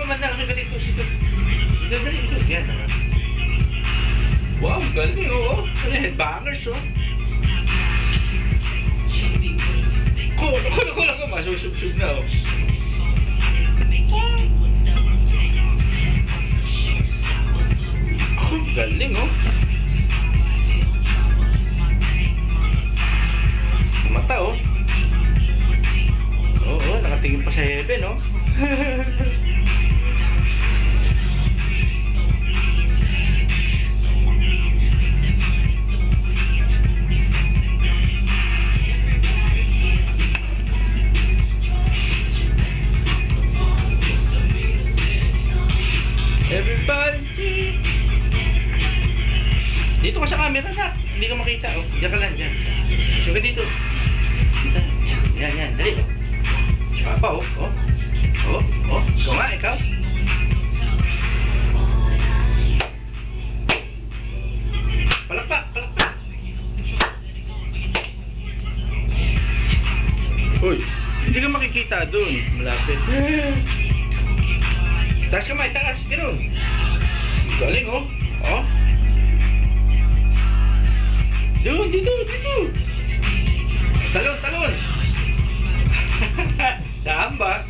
pamanda ka dito. Dito. Dito. Yan naman. Wow, galing oh. Ano yan? Bangers oh. Kulo. Masusubsub na oh. Oh, galing oh. Mata oh. Oo, nakatingin pa sa heaven oh. Everybody's cheese. Dito ka sa camera na. Hindi ka makita oh. Diyan ka lang, diyan. Suga dito. Yan, dali oh. Papa oh. Ikaw nga, ikaw. Palakpak. Uy, hindi ka makikita dun. Malapit. Taas kamay, taas. Ganun. Galing oh. Oh. Doon, dito. Talon. Saan ba?